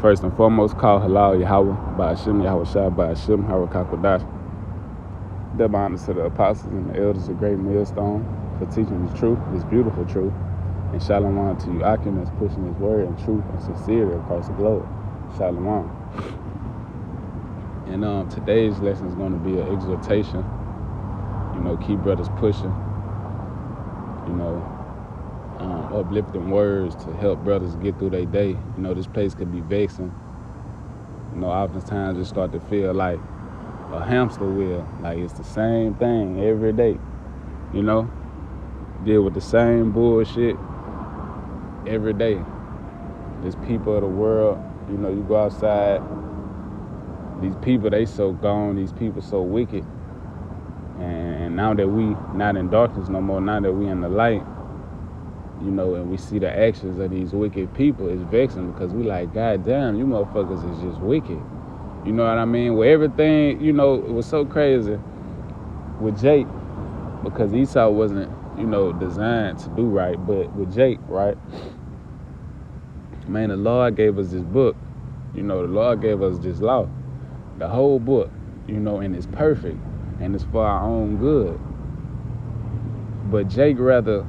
first and foremost, call halal Yahweh, Ba'ashim Yahweh Shai, Ba'ashim Harakakwadash. Double honors to the apostles and the elders of Great Millstone for teaching this truth, this beautiful truth. And shalom to you, Akim, that's pushing his word and truth and sincerity across the globe. Shalom. And today's lesson is going to be an exhortation. Keep brothers pushing. Uplifting words to help brothers get through their day. This place could be vexing. Oftentimes it start to feel like a hamster wheel, like it's the same thing every day. Deal with the same bullshit every day. There's people of the world, you go outside, these people, they so gone, these people so wicked. And now that we not in darkness no more, now that we in the light, and we see the actions of these wicked people, it's vexing because we like, God damn, you motherfuckers is just wicked. You know what I mean? With everything, it was so crazy with Jake, because Esau wasn't, designed to do right. But with Jake, right? Man, the Lord gave us this book. The Lord gave us this law. The whole book, and it's perfect. And it's for our own good. But Jake rather,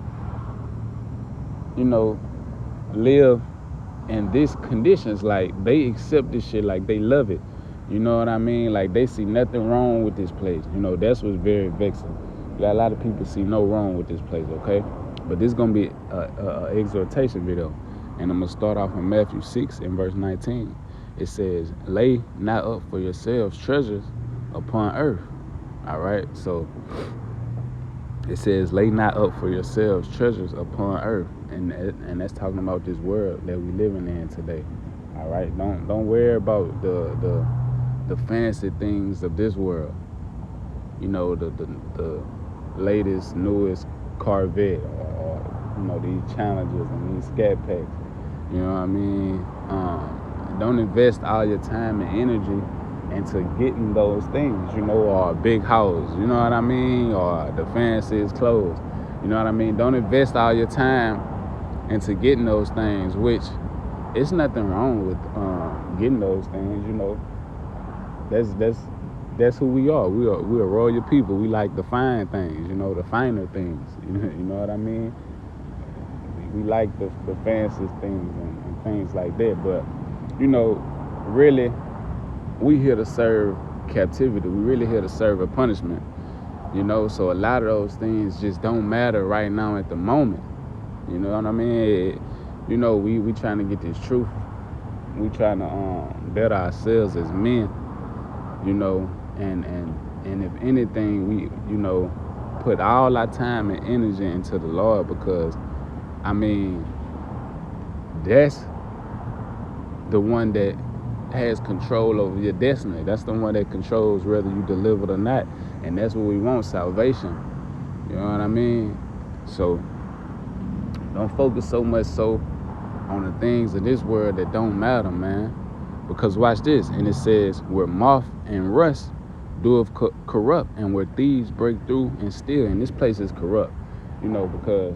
live in these conditions, like they accept this shit, like they love it. You know what I mean? Like they see nothing wrong with this place. That's what's very vexing. A lot of people see no wrong with this place, okay? But this is going to be a exhortation video. And I'm going to start off in Matthew 6 and verse 19. It says, lay not up for yourselves treasures upon earth. All right? So it says, lay not up for yourselves treasures upon earth. And that's talking about this world that we living in today. All right? Don't worry about the fancy things of this world. The latest, newest Corvette or these Challengers and these Scat Packs. You know what I mean? Don't invest all your time and energy into getting those things, or a big house, you know what I mean? Or the fanciest clothes, you know what I mean? Don't invest all your time into getting those things, which it's nothing wrong with getting those things, That's who we are. We're royal people. We like the fine things, the finer things. You know what I mean? We like the fanciest things and things like that. But, really, we here to serve captivity. We really here to serve a punishment. So a lot of those things just don't matter right now at the moment. You know what I mean? We trying to get this truth. We trying to better ourselves as men. And if anything, we, put all our time and energy into the Lord, because, that's the one that has control over your destiny. That's the one that controls whether you delivered or not. And that's what we want, salvation. You know what I mean? So don't focus so much on the things of this world that don't matter, man. Because watch this, and it says, where moth and rust doeth corrupt, and where thieves break through and steal. And this place is corrupt, because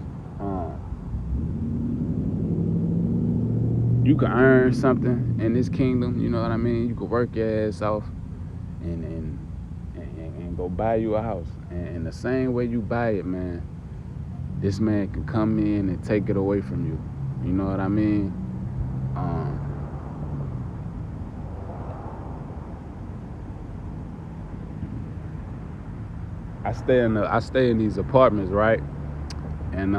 you can earn something in this kingdom, you know what I mean? You can work your ass off and go buy you a house. And the same way you buy it, man, this man can come in and take it away from you. You know what I mean? I stay in these apartments, right? And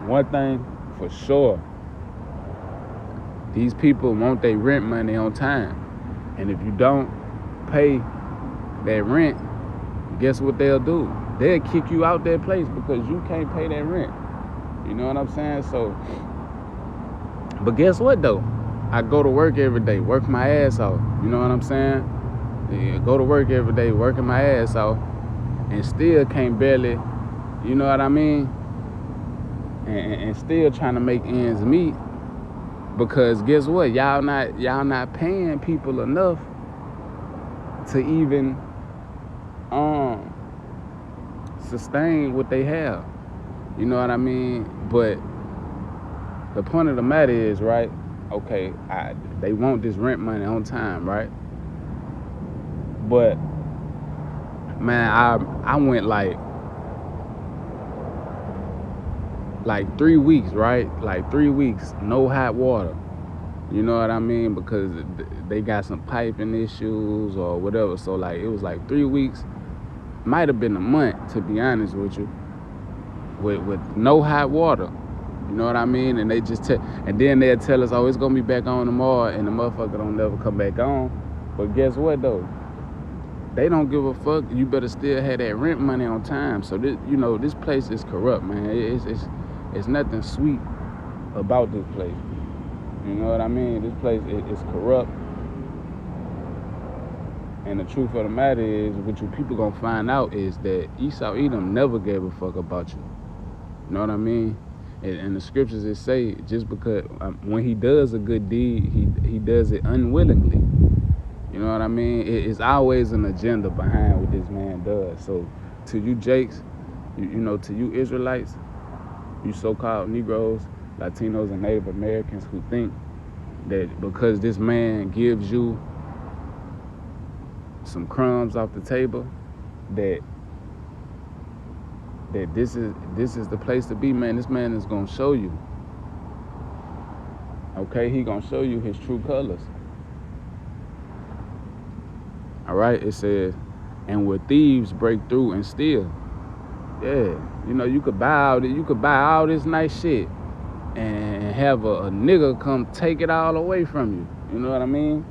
one thing for sure, these people want their rent money on time. And if you don't pay that rent, guess what they'll do? They'll kick you out that place because you can't pay that rent. You know what I'm saying? So, but guess what though? I go to work every day, work my ass off. You know what I'm saying? Yeah, go to work every day, working my ass off, and still can't barely, you know what I mean? And still trying to make ends meet, because guess what? Y'all not paying people enough to even sustain what they have. You know what I mean? But the point of the matter is, right? Okay, they want this rent money on time, right? But man, I went like 3 weeks, right? Like 3 weeks, no hot water. You know what I mean? Because they got some piping issues or whatever. So like it was like 3 weeks, might have been a month, to be honest with you, with no hot water. You know what I mean? And they just and then they'll tell us, oh, it's gonna be back on tomorrow, and the motherfucker don't never come back on. But guess what though? They don't give a fuck. You better still have that rent money on time. So this, you know, this place is corrupt, man. It's nothing sweet about this place. You know what I mean? This place is corrupt. And the truth of the matter is, what you people gonna find out is that Esau Edom never gave a fuck about you. You know what I mean? And the scriptures it say, just because when he does a good deed, he does it unwillingly. You know what I mean? It's always an agenda behind what this man does. So to you Jakes, you know, to you Israelites, you so-called Negroes, Latinos, and Native Americans who think that because this man gives you some crumbs off the table, that this is the place to be, man. This man is gonna show you. Okay, he gonna show you his true colors. All right, it says, and where thieves break through and steal. Yeah, you know, you could buy all this nice shit and have a nigga come take it all away from you. You know what I mean?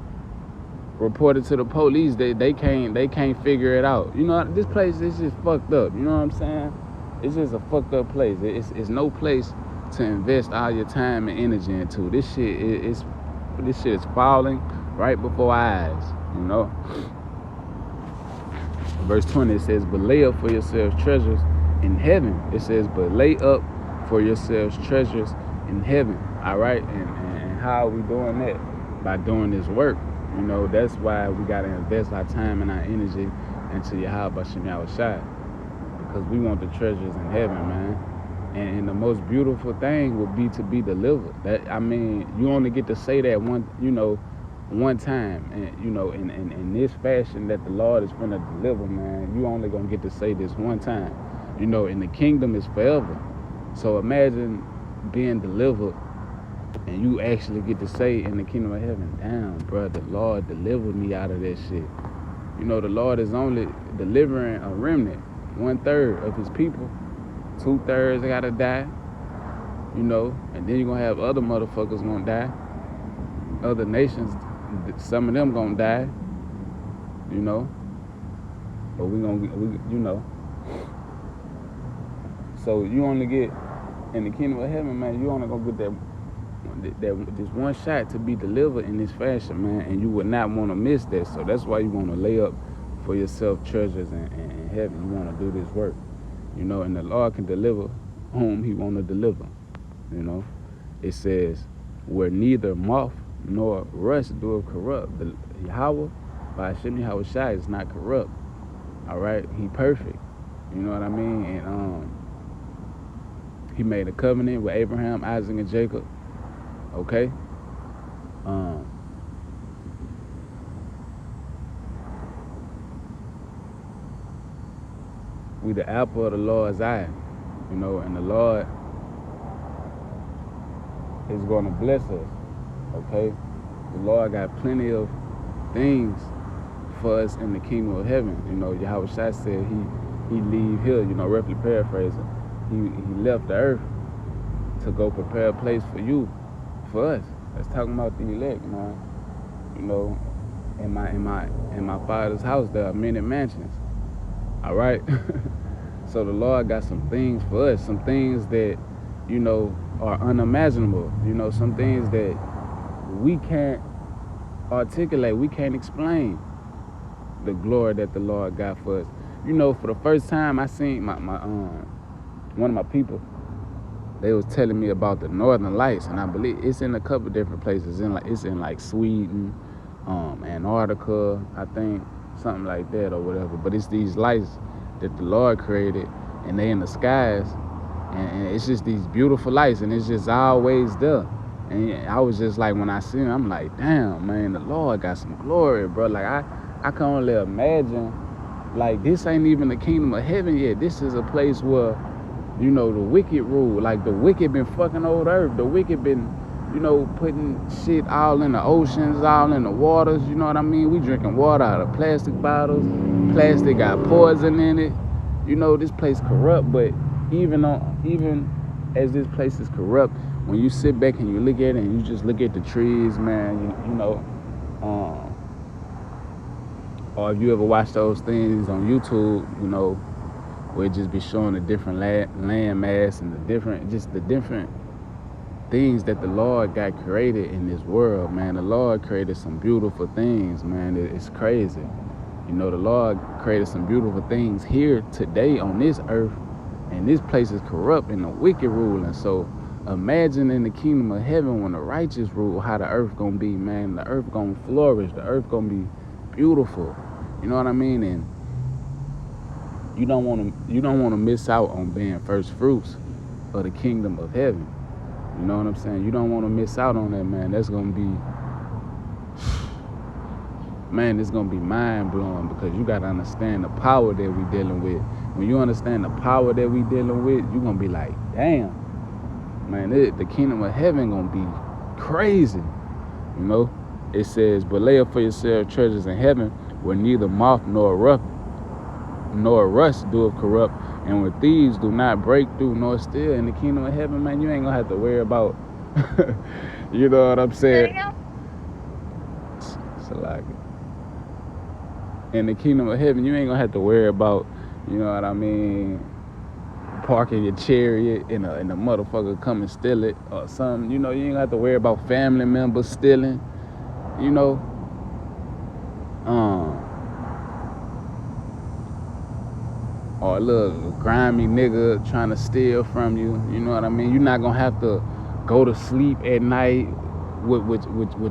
Report it to the police. They can't figure it out. You know, this place is just fucked up. You know what I'm saying? It's just a fucked up place. It's no place to invest all your time and energy into. This shit is falling right before our eyes. You know. Verse 20, it says, but lay up for yourselves treasures in heaven. It says, but lay up for yourselves treasures in heaven. All right? And how are we doing that? By doing this work. You know, that's why we got to invest our time and our energy into Yahweh Shem Yahushai. Because we want the treasures in heaven, man. And the most beautiful thing would be to be delivered. That, I mean, you only get to say that one time, and you know, in this fashion that the Lord is gonna deliver, man. You only gonna get to say this one time. You know, and the kingdom is forever. So imagine being delivered, and you actually get to say in the kingdom of heaven, damn, bro, the Lord delivered me out of that shit. You know, the Lord is only delivering a remnant, 1/3 of his people. 2/3 gotta die. You know, and then you're gonna have other motherfuckers gonna die. Other nations, some of them gonna die, you know, but we you know. So you only get, in the kingdom of heaven, man, you only gonna get this one shot to be delivered in this fashion, man, and you would not want to miss that. So that's why you want to lay up for yourself treasures in heaven. You want to do this work, you know, and the Lord can deliver whom he want to deliver, you know. It says, where neither moth nor rust doeth corrupt. The Yahweh, by Hashem Yahushai, is not corrupt. All right, he perfect. You know what I mean? And he made a covenant with Abraham, Isaac, and Jacob. Okay. We the apple of the Lord's eye. You know, and the Lord is going to bless us. Okay, the Lord got plenty of things for us in the kingdom of heaven. You know, Yahweh Shai said he leave here, you know, roughly paraphrasing. He left the earth to go prepare a place for you, for us. That's talking about the elect, man. You know, in my Father's house there are many mansions. All right. So the Lord got some things for us, some things that, you know, are unimaginable. You know, some things that we can't articulate, we can't explain the glory that the Lord got for us. You know, for the first time I seen my one of my people, they was telling me about the Northern Lights, and I believe it's in a couple different places. It's in like Sweden, Antarctica, I think, something like that or whatever. But it's these lights that the Lord created, and they in the skies, and it's just these beautiful lights, and it's just always there. And I was just like, when I see him, I'm like, damn, man, the Lord got some glory, bro. Like I can only imagine, like, this ain't even the kingdom of heaven yet. This is a place where, you know, the wicked rule. Like, the wicked been fucking over the earth. The wicked been, you know, putting shit all in the oceans, all in the waters. You know what I mean? We drinking water out of plastic bottles. Plastic got poison in it. You know, this place corrupt. But even as this place is corrupt, when you sit back and you look at it and you just look at the trees, man, you know, or if you ever watch those things on YouTube, you know, where it just be showing the different land mass and the different things that the Lord got created in this world, man. The Lord created some beautiful things, man. It's crazy. You know, the Lord created some beautiful things here today on this earth, and this place is corrupt and the wicked ruling. So imagine in the kingdom of heaven when the righteous rule, how the earth gonna be, man. The earth gonna flourish. The earth gonna be beautiful. You know what I mean? And you don't want to miss out on being first fruits of the kingdom of heaven. You know what I'm saying? You don't want to miss out on that, man. That's gonna be, man, it's gonna be mind blowing, because you gotta understand the power that we dealing with. When you understand the power that we dealing with, you gonna be like, damn, man, the kingdom of heaven gonna be crazy. You know, it says, but lay up for yourself treasures in heaven, where neither moth nor rust doeth corrupt, and where thieves do not break through nor steal. In the kingdom of heaven, man, you ain't gonna have to worry about, you know what I'm saying? In the kingdom of heaven, you ain't gonna have to worry about, you know what I mean, parking your chariot and a motherfucker come and steal it or something. You know, you ain't gonna have to worry about family members stealing, you know. Or a little grimy nigga trying to steal from you. You know what I mean? You're not gonna have to go to sleep at night with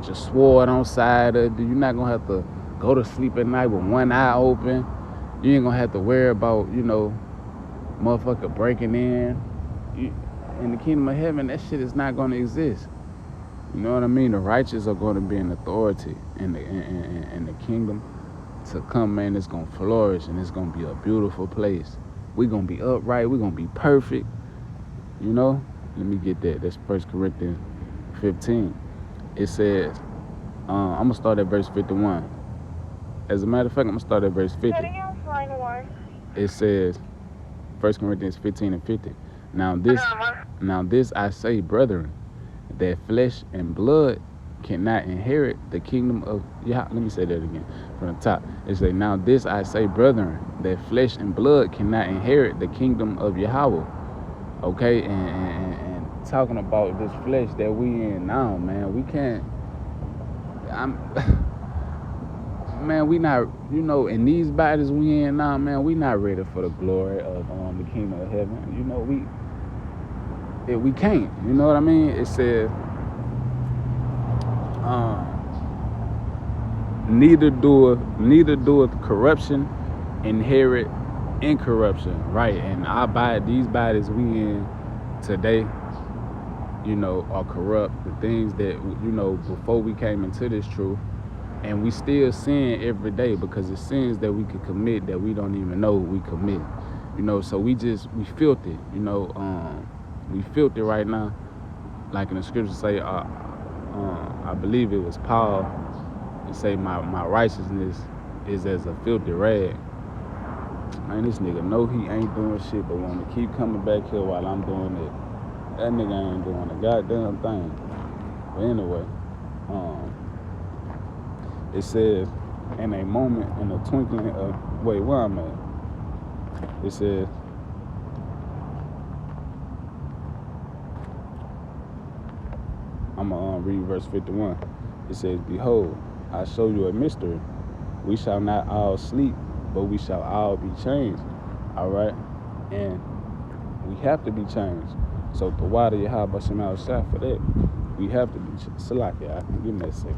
your sword on side. You're not gonna have to go to sleep at night with one eye open. You ain't gonna have to worry about, you know, motherfucker breaking in. In the kingdom of heaven, that shit is not gonna exist. You know what I mean? The righteous are gonna be in authority in the kingdom to come, man. It's gonna flourish, and it's gonna be a beautiful place. We're gonna be upright. We're gonna be perfect. You know? Let me get that. That's 1 Corinthians 15. It says, I'm gonna start at verse 51. As a matter of fact, I'm gonna start at verse 50. It says, 1 Corinthians 15 and 50. Now this I say, brethren, that flesh and blood cannot inherit the kingdom of Yahweh. Let me say that again from the top. It says, now this I say, brethren, that flesh and blood cannot inherit the kingdom of Yahweh. Okay, and talking about this flesh that we in now, man, we can't. Man, we not, you know, in these bodies we in now, man, we not ready for the glory of the kingdom of heaven. You know, we can't. You know what I mean? It says, neither doeth corruption inherit incorruption. Right, and these bodies we in today, you know, are corrupt. The things that, you know, before we came into this truth, and we still sin every day, because it's sins that we could commit that we don't even know we commit. You know, so we filthy. You know, we filthy right now. Like in the scriptures say, I believe it was Paul, and say my righteousness is as a filthy rag. Man, this nigga know he ain't doing shit, but want to keep coming back here while I'm doing it. That nigga ain't doing a goddamn thing. But anyway, it says, in a moment, in a twinkling of, wait, where I'm at? It says, I'm going to read verse 51. It says, behold, I show you a mystery. We shall not all sleep, but we shall all be changed. All right? And we have to be changed. So the water Yahweh Shem outside for that, we have to be changed. Salakia, give me that second.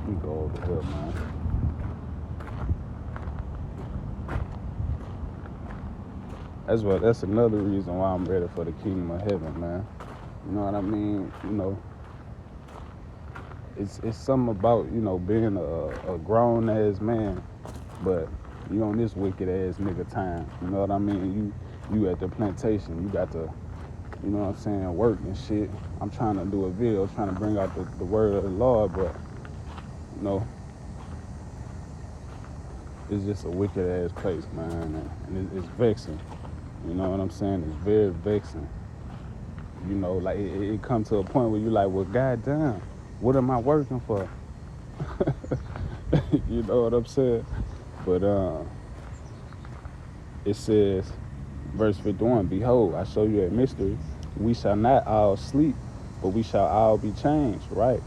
Let me go over here, man. That's another reason why I'm ready for the kingdom of heaven, man. You know what I mean? You know, it's something about, you know, being a grown ass man, but you on this wicked ass nigga time. You know what I mean? You at the plantation, you got to, you know what I'm saying, work and shit. I'm trying to do a video trying to bring out the word of the Lord, but you know, it's just a wicked ass place, man, and it's vexing. You know what I'm saying? It's very vexing. You know, like it come to a point where you like, well, goddamn, what am I working for? You know what I'm saying? But it says, verse 51, behold, I show you a mystery. We shall not all sleep, but we shall all be changed, right?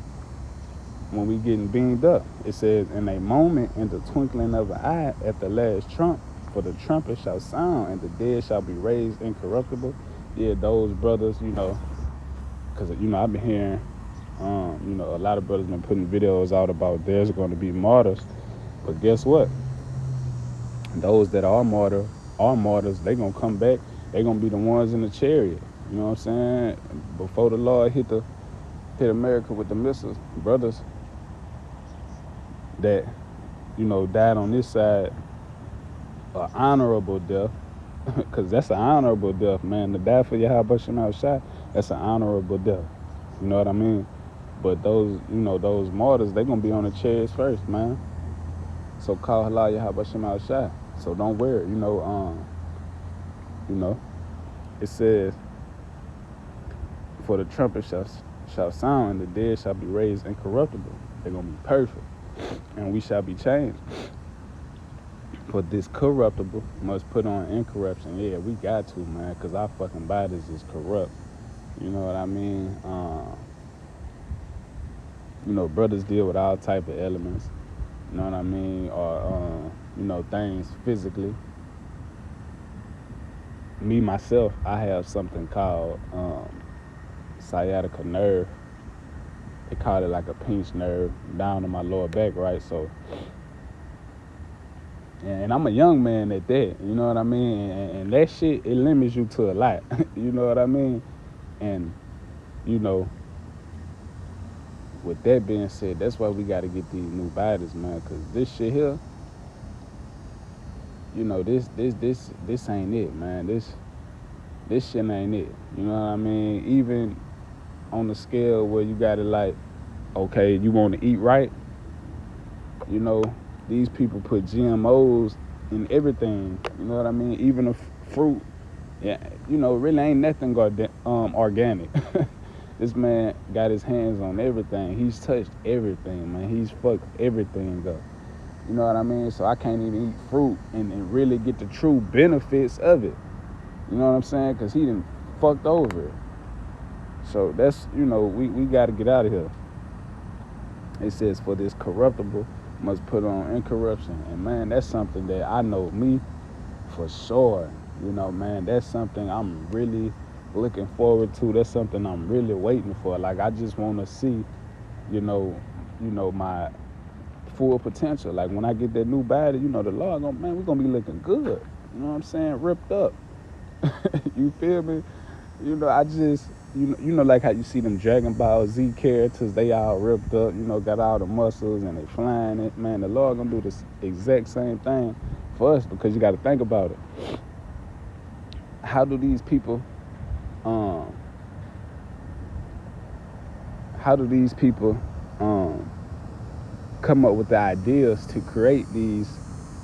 When we getting beamed up, it says, in a moment, in the twinkling of an eye, at the last trump, for the trumpet shall sound, and the dead shall be raised incorruptible. Yeah, those brothers, you know, because, you know, I've been hearing, you know, a lot of brothers been putting videos out about there's going to be martyrs. But guess what? Those that are martyrs, they going to come back. They going to be the ones in the chariot. You know what I'm saying? Before the Lord hit America with the missiles, brothers that, you know, died on this side, an honorable death, because that's an honorable death, man. To die for Yahweh Shem Shai, that's an honorable death. You know what I mean? But those, you know, those martyrs, they going to be on the chariots first, man. So call halal Yahweh Shem Shai. So don't worry, you know, it says, for the trumpet shall sound, and the dead shall be raised incorruptible. They're going to be perfect, and we shall be changed. For this corruptible must put on incorruption. Yeah, we got to, man, because our fucking bodies is corrupt. You know what I mean? You know, brothers deal with all type of elements. You know what I mean? Or, you know, things physically. Me, myself, I have something called sciatica nerve. They call it like a pinched nerve down in my lower back, right? So, and I'm a young man at that, you know what I mean? And that shit, it limits you to a lot, you know what I mean? And, you know, with that being said, that's why we got to get these new bodies, man, because this shit here, you know, this ain't it, man. This shit ain't it, you know what I mean? Even on the scale where you got it like, okay, you want to eat right, you know, these people put GMOs in everything, you know what I mean? Even the fruit, yeah, you know, really ain't nothing organic. This man got his hands on everything. He's touched everything, man. He's fucked everything up. You know what I mean? So I can't even eat fruit and really get the true benefits of it. You know what I'm saying? Because he done fucked over it. So that's, you know, we got to get out of here. It says, for this corruptible must put on incorruption. And, man, that's something that I know me for sure. You know, man, that's something I'm really looking forward to. That's something I'm really waiting for. Like, I just want to see, you know, my full potential. Like, when I get that new body, you know, the Lord, man, we're going to be looking good. You know what I'm saying? Ripped up. You feel me? You know, I just, you know, like how you see them Dragon Ball Z characters, they all ripped up, you know, got all the muscles and they flying it. Man, the Lord gonna do the exact same thing for us, because you got to think about it. How do these people come up with the ideas to create these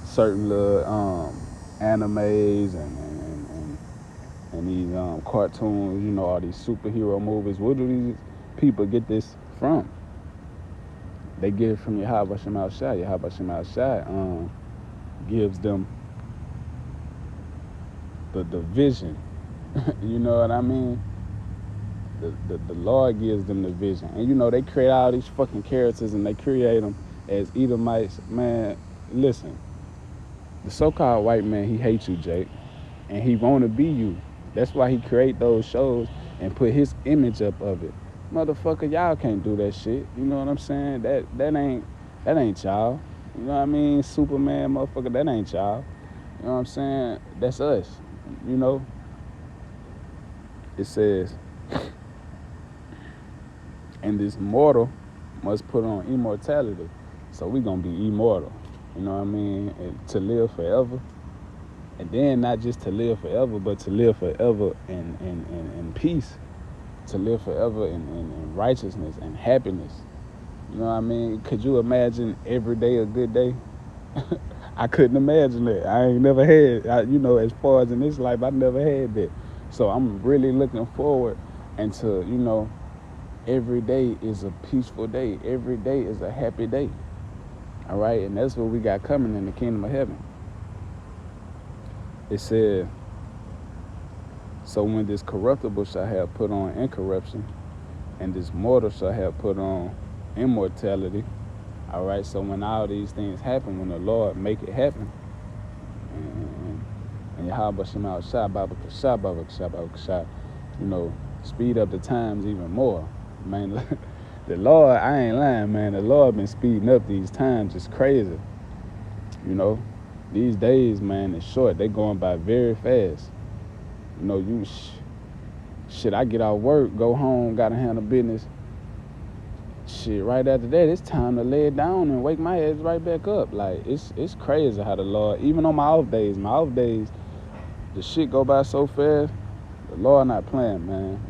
certain little animes and these cartoons, you know, all these superhero movies? Where do these people get this from? They get it from Yahweh Shem Shai. Yahweh Shem Shai gives them the vision. You know what I mean? The Lord gives them the vision. And, you know, they create all these fucking characters and they create them as Edomites. Man, listen, the so-called white man, he hates you, Jake, and he want to be you. That's why he create those shows and put his image up of it. Motherfucker, y'all can't do that shit. You know what I'm saying? That ain't, That ain't y'all. You know what I mean? Superman, motherfucker, that ain't y'all. You know what I'm saying? That's us. You know? It says, and this mortal must put on immortality. So we gonna be immortal. You know what I mean? And to live forever. And then not just to live forever, but to live forever in peace. To live forever in righteousness and happiness. You know what I mean? Could you imagine every day a good day? I couldn't imagine that. I ain't never had, as far as in this life, I never had that. So I'm really looking forward into, every day is a peaceful day. Every day is a happy day. All right? And that's what we got coming in the kingdom of heaven. It said, so when this corruptible shall have put on incorruption, and this mortal shall have put on immortality. All right, so when all these things happen, when the Lord make it happen, and Yahweh Shema Shah, speed up the times even more. Man, the Lord, I ain't lying, man. The Lord been speeding up these times. It's crazy. These days, man, it's short. They going by very fast. I get out work, go home, gotta handle business. Shit, right after that, it's time to lay it down and wake my ass right back up. Like, it's crazy how the Lord, even on my off days, the shit go by so fast. The Lord not playing, man,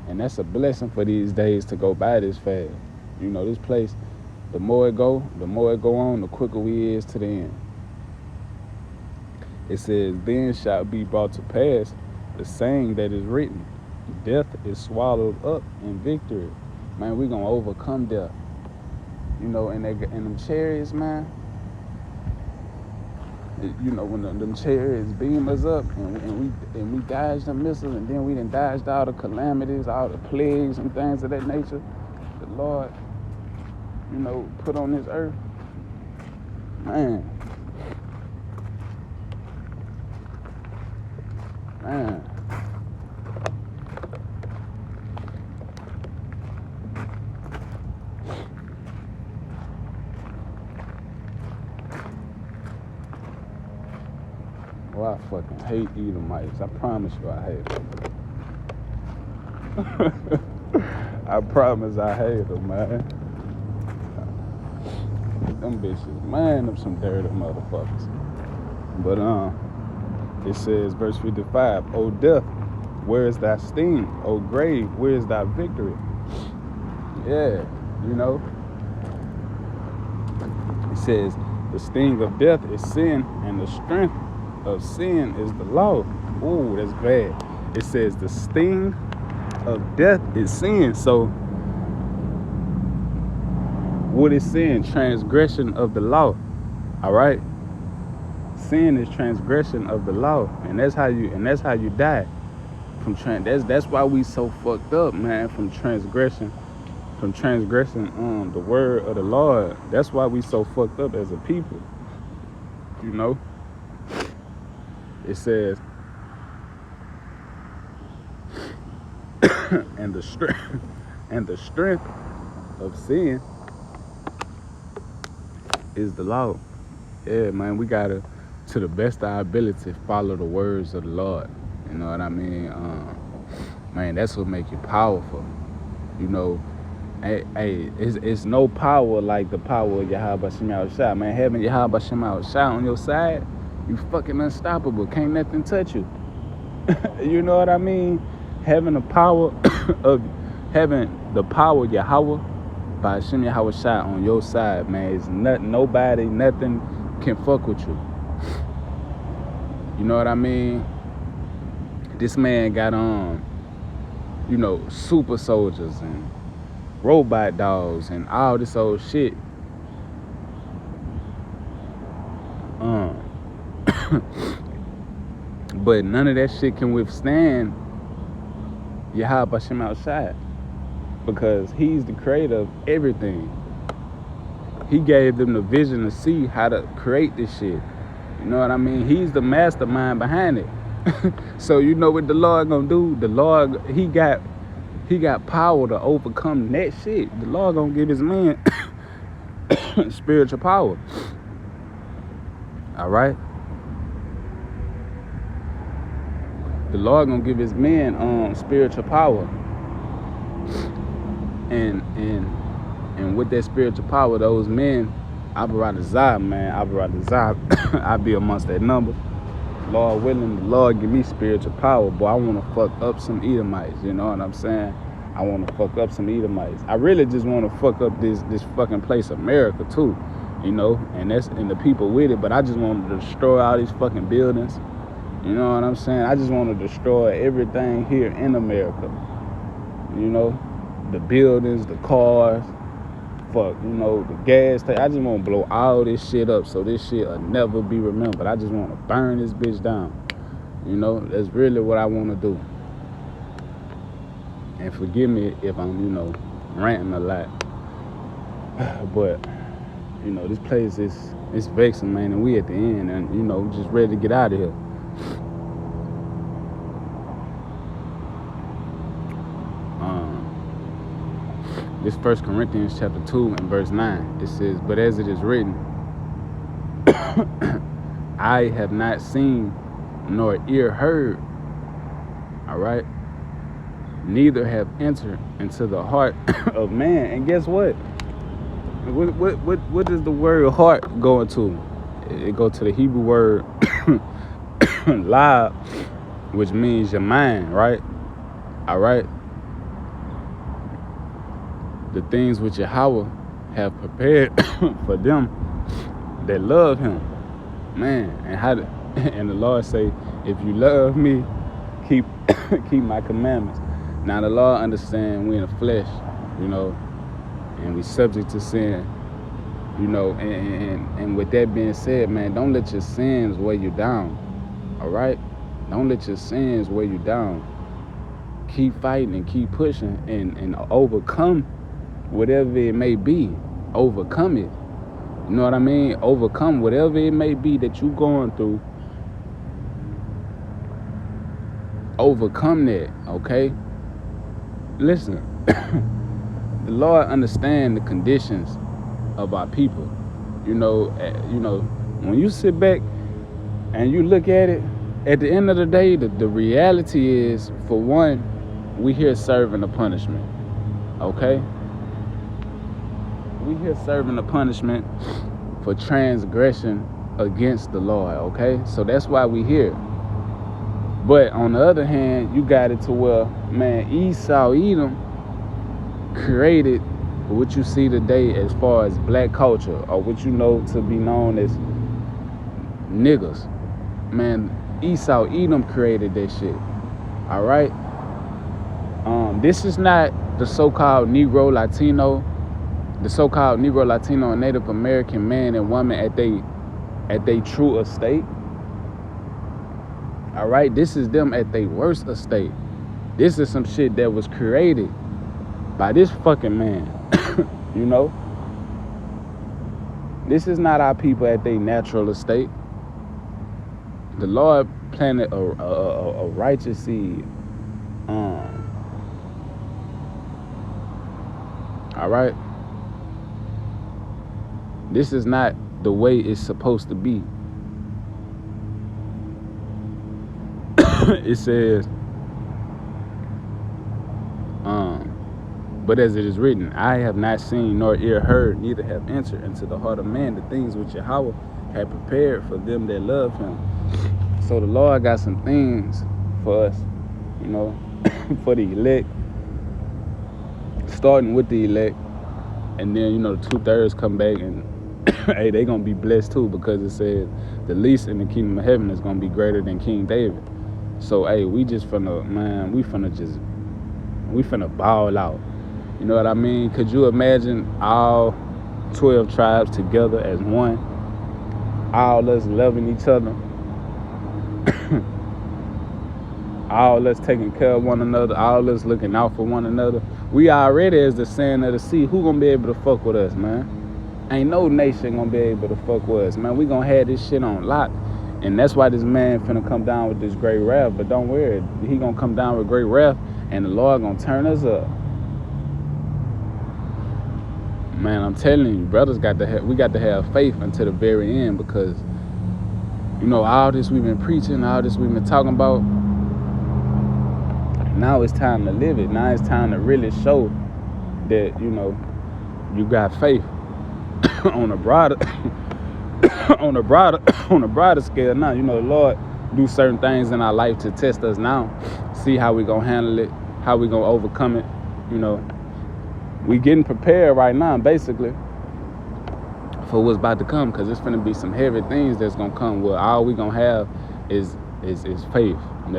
and that's a blessing for these days to go by this fast. This place, the more it go on, the quicker we is to the end. It says, then shall be brought to pass the saying that is written, death is swallowed up in victory. Man, we gonna overcome death. In them chariots, man. When them chariots beam us up and we dodged the missiles, and then we done dodged all the calamities, all the plagues and things of that nature. The Lord, put on this earth. Man. Well, I fucking hate Edomites. I promise you I hate them. I promise I hate them, man. Them bitches, man, them some dirty motherfuckers. But, it says, verse 55, O death, where is thy sting? O grave, where is thy victory? Yeah, It says, the sting of death is sin, and the strength of sin is the law. Ooh, that's bad. It says the sting of death is sin. So what is sin? Transgression of the law. All right. Sin is transgression of the law, and that's how you die. That's why we so fucked up, man. From transgressing the word of the Lord. That's why we so fucked up as a people. It says, and the strength of sin is the law. Yeah, man, we gotta, to the best of our ability, follow the words of the Lord. You know what I mean? Man, that's what make you powerful. It's no power like the power of Yahweh Shema Shah. Man, having Yahweh Shema Shah on your side, you fucking unstoppable. Can't nothing touch you. You know what I mean? Having the power of Yahweh by Hashem Yahweh Shah on your side, man, it's nothing can fuck with you. You know what I mean? This man got super soldiers and robot dogs and all this old shit. But none of that shit can withstand Yahweh Shema Shah, because he's the creator of everything. He gave them the vision to see how to create this shit. You know what I mean? He's the mastermind behind it. So you know what the Lord gonna do? The Lord, he got power to overcome that shit. The Lord gonna give his man spiritual power. All right. The Lord gonna give his men spiritual power. And with that spiritual power, those men, Abaradazah, man, Abaradazah, I be amongst that number. Lord willing, the Lord give me spiritual power. Boy, I want to fuck up some Edomites, you know what I'm saying? I want to fuck up some Edomites. I really just want to fuck up this fucking place, America, too, you know? And the people with it, but I just want to destroy all these fucking buildings, you know what I'm saying? I just want to destroy everything here in America, you know? The buildings, the cars, fuck, you know, the gas tank. I just want to blow all this shit up so this shit will never be remembered. I just want to burn this bitch down. You know, that's really what I want to do. And forgive me if I'm, you know, ranting a lot. But, you know, this place it's vexing, man, and we at the end and, you know, just ready to get out of here. This 1 Corinthians chapter 2 and verse 9, it says, but as it is written, I have not seen nor ear heard, all right, neither have entered into the heart of man. And guess what? What does the word heart go into? It go to the Hebrew word lab, which means your mind, right? All right. The things which Yahweh have prepared for them that love him, man. And the Lord say, if you love me, keep my commandments. Now the Lord understand we in the flesh, you know, and we subject to sin, you know, and with that being said, man, don't let your sins weigh you down. All right? Don't let your sins weigh you down. Keep fighting and keep pushing and overcome whatever it may be. Overcome it. You know what I mean? Overcome whatever it may be that you're going through. Overcome that, okay? Listen, the Lord understands the conditions of our people. You know, when you sit back and you look at it, at the end of the day, the reality is, for one, we here serving a punishment, okay? We here serving a punishment for transgression against the Lord, okay? So that's why we here. But on the other hand, you got it to where, man, Esau, Edom created what you see today as far as black culture, or what you know to be known as niggas. Man, Esau, Edom created that shit, all right? This is not the so-called Negro, Latino, and Native American man and woman at they true estate. All right, this is them at their worst estate. This is some shit that was created by this fucking man. You know, this is not our people at their natural estate. The Lord planted a righteous seed. All right. This is not the way it's supposed to be. It says, but as it is written, I have not seen nor ear heard, neither have entered into the heart of man the things which Yahweh had prepared for them that love him. So the Lord got some things for us, you know, for the elect, starting with the elect, and then, you know, the 2/3 come back and hey, they gonna be blessed too, because it says the least in the kingdom of heaven is gonna be greater than King David. So hey, we finna ball out. You know what I mean? Could you imagine all 12 tribes together as one? All us loving each other. All us taking care of one another. All us looking out for one another. We already as the sand of the sea. Who gonna be able to fuck with us, man? Ain't no nation gonna be able to fuck with us, man. We gonna have this shit on lock. And that's why this man finna come down with this great wrath. But don't worry, he gonna come down with great wrath, and the Lord gonna turn us up. man, I'm telling you, brothers we got to have faith until the very end, because, you know, all this we've been preaching, all this we've been talking about, now it's time to live it. Now it's time to really show that, you know, you got faith on a broader on a broader scale. Now, you know, the Lord do certain things in our life to test us now, see how we gonna handle it, how we gonna overcome it. You know, we getting prepared right now, basically, for what's about to come, because it's gonna be some heavy things that's gonna come where all we gonna have is faith. And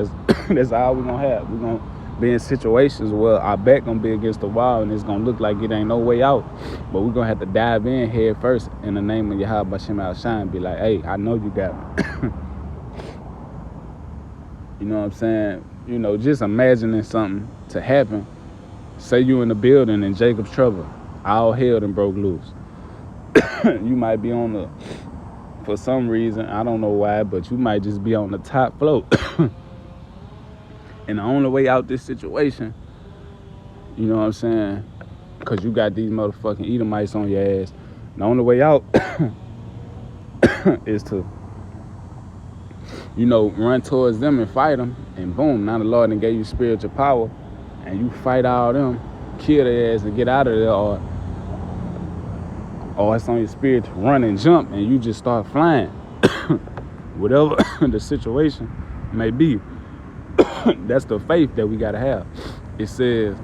that's all we gonna have. We're gonna be in situations where our back gonna be against the wall and it's gonna look like it ain't no way out, but we're gonna have to dive in head first in the name of Yahweh B'Shem Al-Shai, be like, hey, I know you got me. You know what I'm saying? You know, just imagining something to happen. Say you in the building and Jacob's trouble, all hell done broke loose. You might be for some reason, I don't know why, but you might just be on the top float. And the only way out this situation, you know what I'm saying, because you got these motherfucking Edomites on your ass, the only way out is to, you know, run towards them and fight them, and boom, now the Lord done gave you spiritual power, and you fight all them, kill their ass and get out of there, or it's on your spirit to run and jump and you just start flying. Whatever the situation may be. That's the faith that we gotta have. It says,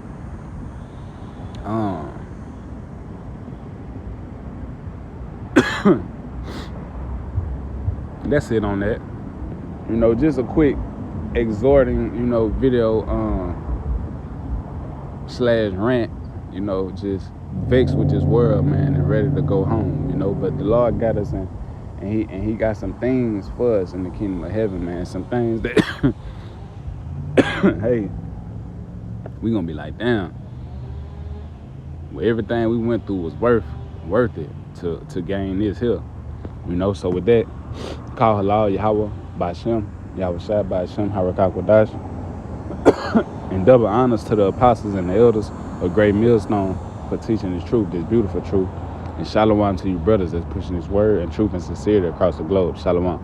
that's it on that. You know, just a quick exhorting, you know, video / rant, you know, just vexed with this world, man, and ready to go home, you know. But the Lord got us in, and he got some things for us in the kingdom of heaven, man. Some things that hey, we gonna be like, damn, well, everything we went through was worth it to gain this here, you know. So with that, call halal Yahweh B'Shem, Yahweh Shai B'Shem, Harakak Wadash, and double honors to the apostles and the elders of Great Millstone for teaching this truth, this beautiful truth. And shalom to you brothers that's pushing this word and truth and sincerity across the globe. Shalom.